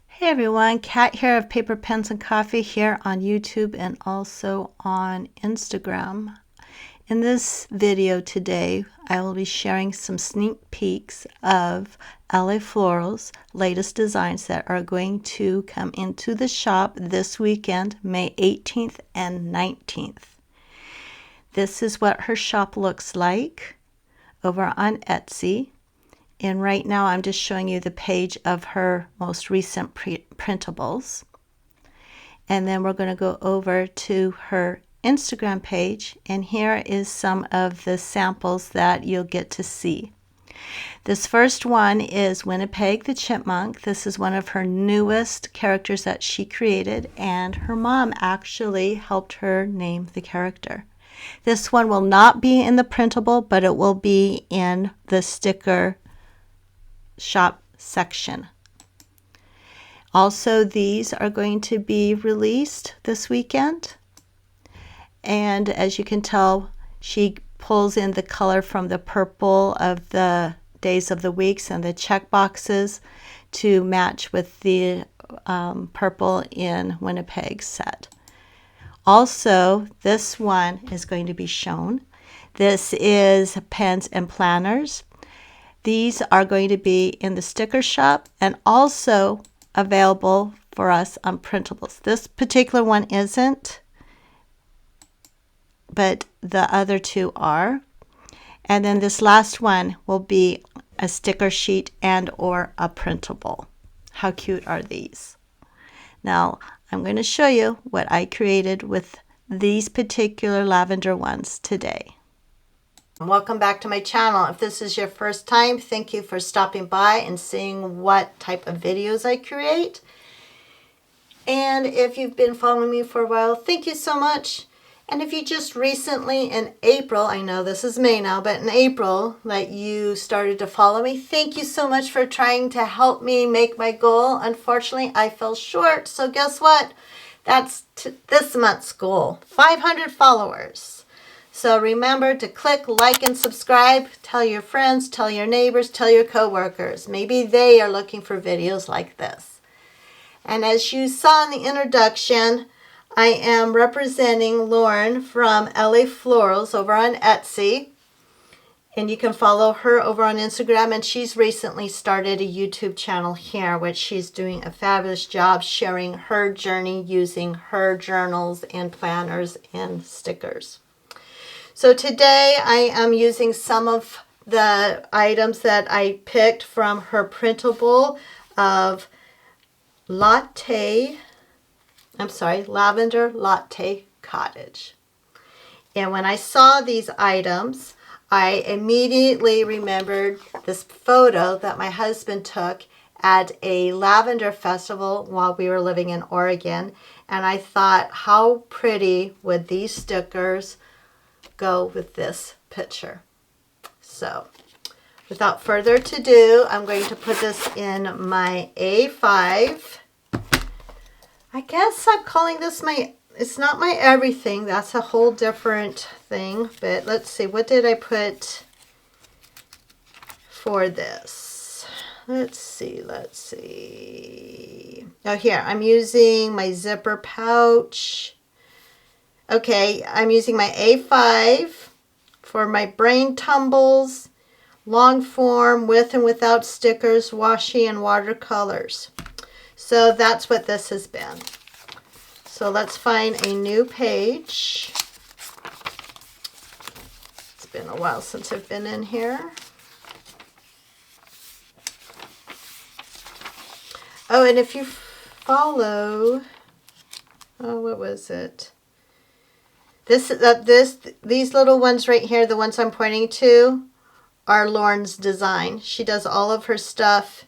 Hey everyone, Kat here of Paper, Pens, and Coffee here on YouTube and also on Instagram. In this video today, I will be sharing some sneak peeks of LA Florals' latest designs that are going to come into the shop this weekend, May 18th and 19th. This is what her shop looks like over on Etsy. And right now I'm just showing you the page of her most recent printables. And then we're going to go over to her Instagram page, and here is some of the samples that you'll get to see. This first one is Winnipeg the Chipmunk. This is one of her newest characters that she created, and her mom actually helped her name the character. This one will not be in the printable, but it will be in the sticker shop section. Also, these are going to be released this weekend, and as you can tell, she pulls in the color from the purple of the days of the weeks and the check boxes to match with the purple in Winnipeg's set. Also, this one is going to be shown. This is Pens and Planners. These are going to be in the sticker shop and also available for us on printables. This particular one isn't, but the other two are. And then this last one will be a sticker sheet and or a printable. How cute are these? Now, I'm going to show you what I created with these particular lavender ones today. Welcome back to my channel. If this is your first time, thank you for stopping by and seeing what type of videos I create. And if you've been following me for a while, thank you so much. And if you just recently in April, I know this is May now, but in April that you started to follow me, thank you so much for trying to help me make my goal. Unfortunately, I fell short. So guess what? That's this month's goal, 500 followers. So remember to click like and subscribe. Tell your friends, tell your neighbors, tell your coworkers. Maybe they are looking for videos like this. And as you saw in the introduction, I am representing Lauren from LA Florals over on Etsy. And you can follow her over on Instagram. And she's recently started a YouTube channel here, which she's doing a fabulous job sharing her journey using her journals and planners and stickers. So today I am using some of the items that I picked from her printable of Lavender Latte Cottage. And when I saw these items, I immediately remembered this photo that my husband took at a lavender festival while we were living in Oregon. And I thought, how pretty would these stickers go with this picture? So without further ado, I'm going to put this in my A5. I guess I'm calling this my, it's not my everything. That's a whole different thing. But let's see, what did I put for this? Let's see. Oh, here, I'm using my zipper pouch. Okay, I'm using my A5 for my brain tumbles, long form, with and without stickers, washi, and watercolors. So that's what this has been. So let's find a new page. It's been a while since I've been in here. Oh, and if you follow, oh, what was it? These little ones right here, the ones I'm pointing to, are Lauren's design. She does all of her stuff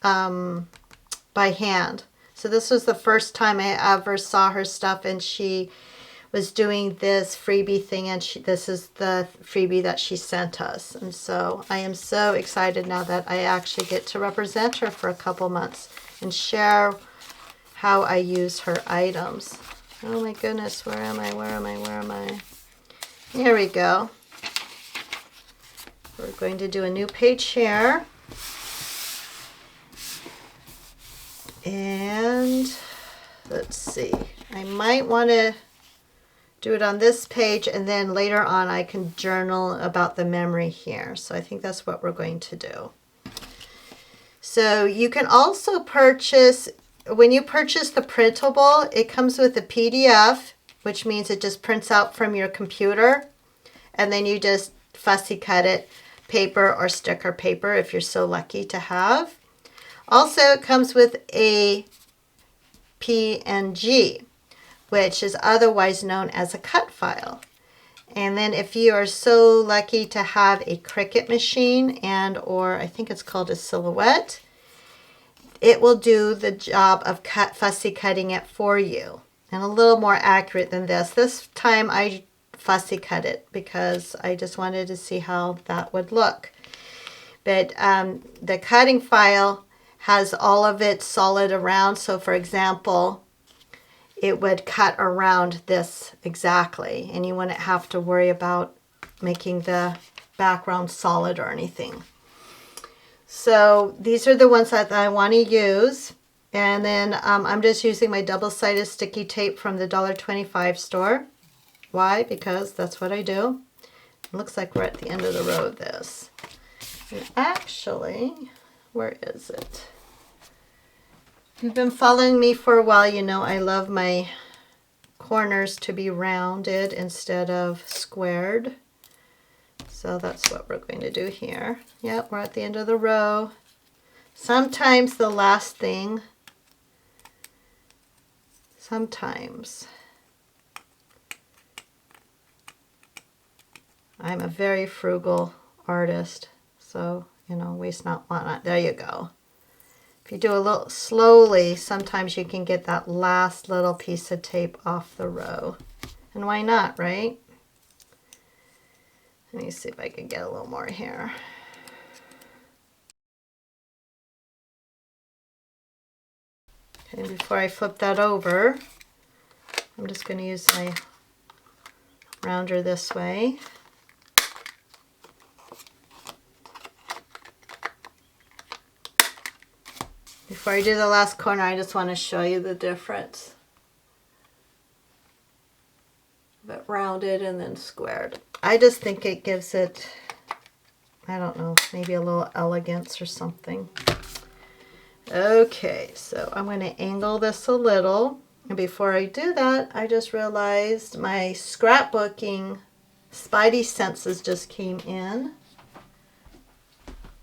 by hand. So this was the first time I ever saw her stuff, and she was doing this freebie thing, and this is the freebie that she sent us. And so I am so excited now that I actually get to represent her for a couple months and share how I use her items. Oh my goodness, where am I? Here we go. We're going to do a new page here. And let's see, I might want to do it on this page, and then later on I can journal about the memory here. So I think that's what we're going to do. So you can also purchase, when you purchase the printable, it comes with a PDF, which means it just prints out from your computer, and then you just fussy cut it, paper or sticker paper if you're so lucky to have. Also, it comes with a PNG, which is otherwise known as a cut file. And then if you are so lucky to have a Cricut machine and or I think it's called a Silhouette, it will do the job of fussy cutting it for you. And a little more accurate than this. This time I fussy cut it because I just wanted to see how that would look. But the cutting file has all of it solid around. So for example, it would cut around this exactly, and you wouldn't have to worry about making the background solid or anything. So these are the ones that I want to use. And then I'm just using my double-sided sticky tape from the $1.25 store. Why? Because that's what I do. It looks like we're at the end of the row of this. And actually, where is it? If you've been following me for a while, you know I love my corners to be rounded instead of squared. So that's what we're going to do here. Yep, we're at the end of the row. Sometimes the last thing, sometimes. I'm a very frugal artist, so, you know, waste not, want not. There you go. If you do a little slowly, sometimes you can get that last little piece of tape off the row. And why not, right? Let me see if I can get a little more here. Okay, before I flip that over, I'm just going to use my rounder this way. Before I do the last corner, I just want to show you the difference. But rounded and then squared. I just think it gives it, I don't know, maybe a little elegance or something. Okay, so I'm going to angle this a little. And before I do that, I just realized my scrapbooking spidey senses just came in.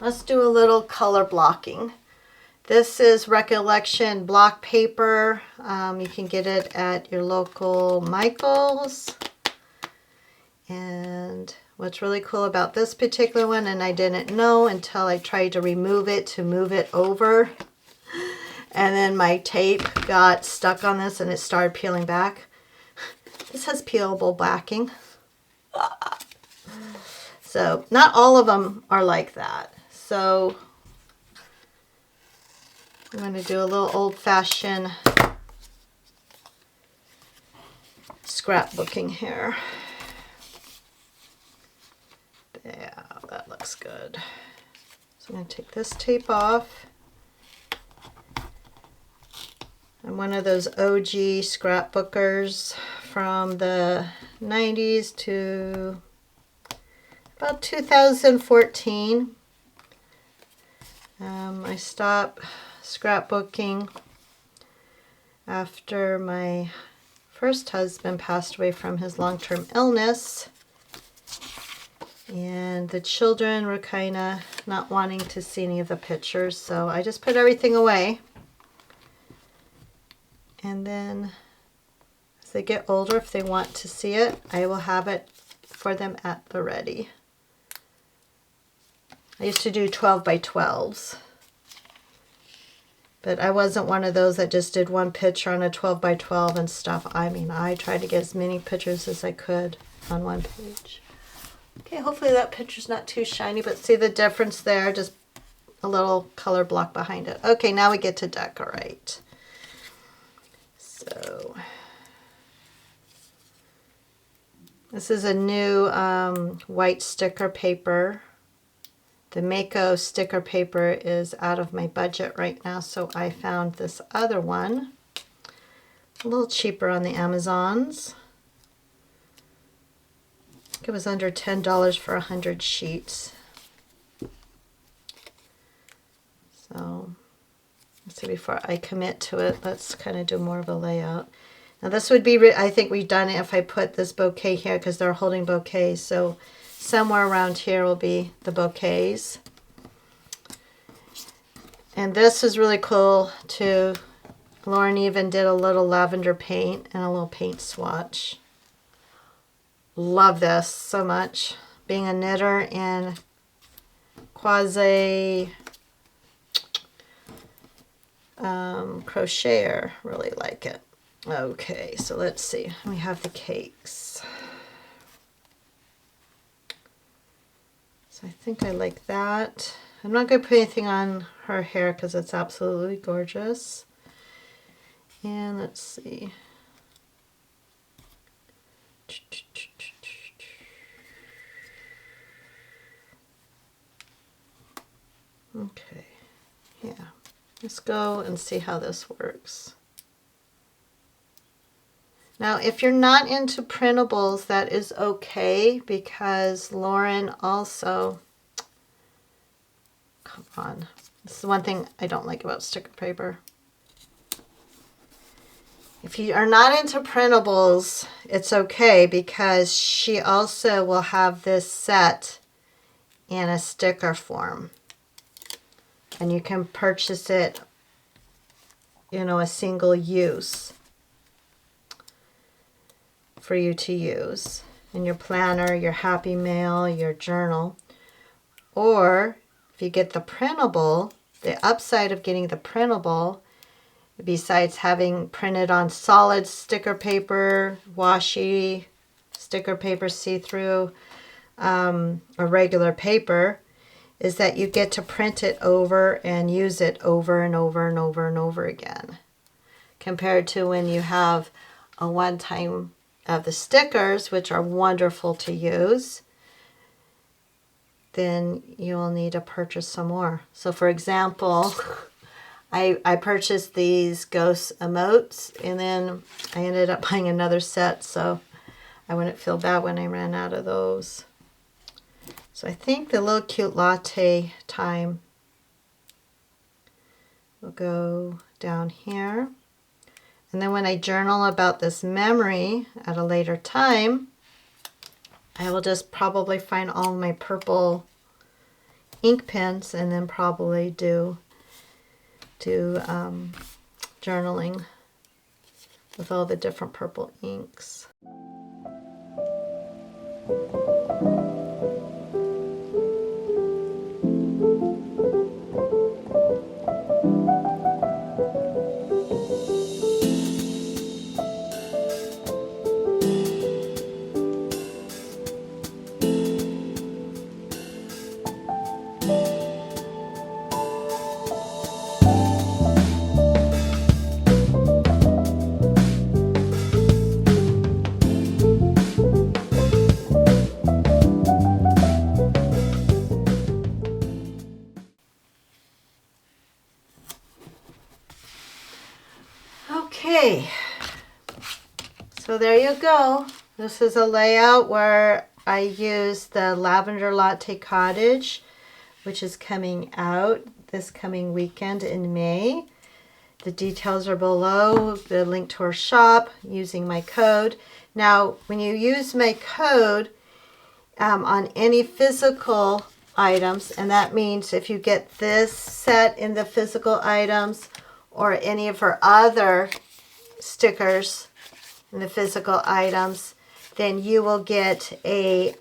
Let's do a little color blocking. This is Recollection block paper. You can get it at your local Michael's. And what's really cool about this particular one, and I didn't know until I tried to remove it to move it over, and then my tape got stuck on this and it started peeling back. This has peelable backing. So not all of them are like that. So I'm going to do a little old-fashioned scrapbooking here. Yeah, that looks good. So I'm going to take this tape off. I'm one of those OG scrapbookers from the 90s to about 2014. I stopped scrapbooking after my first husband passed away from his long-term illness, and the children were kind of not wanting to see any of the pictures, so I just put everything away. And then as they get older, if they want to see it, I will have it for them at the ready. I used to do 12 by 12s. But I wasn't one of those that just did one picture on a 12 by 12 and stuff. I mean, I tried to get as many pictures as I could on one page. Okay, hopefully that picture's not too shiny, but see the difference there? Just a little color block behind it. Okay, now we get to decorate. So this is a new white sticker paper the Mako sticker paper is out of my budget right now, so I found this other one, a little cheaper on the Amazons. I think it was under $10 for 100 sheets. So let's see, before I commit to it, let's kind of do more of a layout. Now this would be, I think we've done it if I put this bouquet here because they're holding bouquets. So somewhere around here will be the bouquets. And this is really cool too. Lauren even did a little lavender paint and a little paint swatch. Love this so much. Being a knitter and quasi crocheter, really like it. Okay, so let's see. We have the cakes. So I think I like that. I'm not going to put anything on her hair because it's absolutely gorgeous. And let's see. Okay, yeah. Let's go and see how this works. Now, if you're not into printables, that is okay because Lauren also, come on, this is one thing I don't like about sticker paper. If you are not into printables, it's okay because she also will have this set in a sticker form. And you can purchase it, you know, a single use for you to use in your planner, your happy mail, your journal. Or if you get the printable, the upside of getting the printable, besides having printed on solid sticker paper, washi sticker paper, see-through, or regular paper, is that you get to print it over and use it over and over and over and over again. Compared to when you have a one-time of the stickers, which are wonderful to use, then you will need to purchase some more. So for example, I purchased these ghost emotes and then I ended up buying another set so I wouldn't feel bad when I ran out of those. So I think the little cute latte time will go down here. And then when I journal about this memory at a later time, I will just probably find all my purple ink pens and then probably do journaling with all the different purple inks. Okay, so there you go. This is a layout where I use the Lavender Latte Cottage, which is coming out this coming weekend in May. The details are below, the link to our shop using my code. Now, when you use my code on any physical items, and that means if you get this set in the physical items or any of her other stickers in the physical items, then you will get you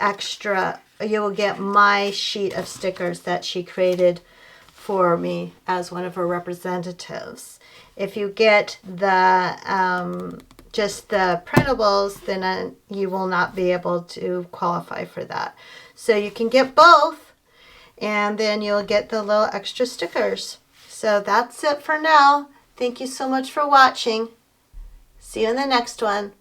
will get my sheet of stickers that she created for me as one of her representatives. If you get the just the printables, then you will not be able to qualify for that. So you can get both, and then you'll get the little extra stickers. So that's it for now. Thank you so much for watching. See you in the next one.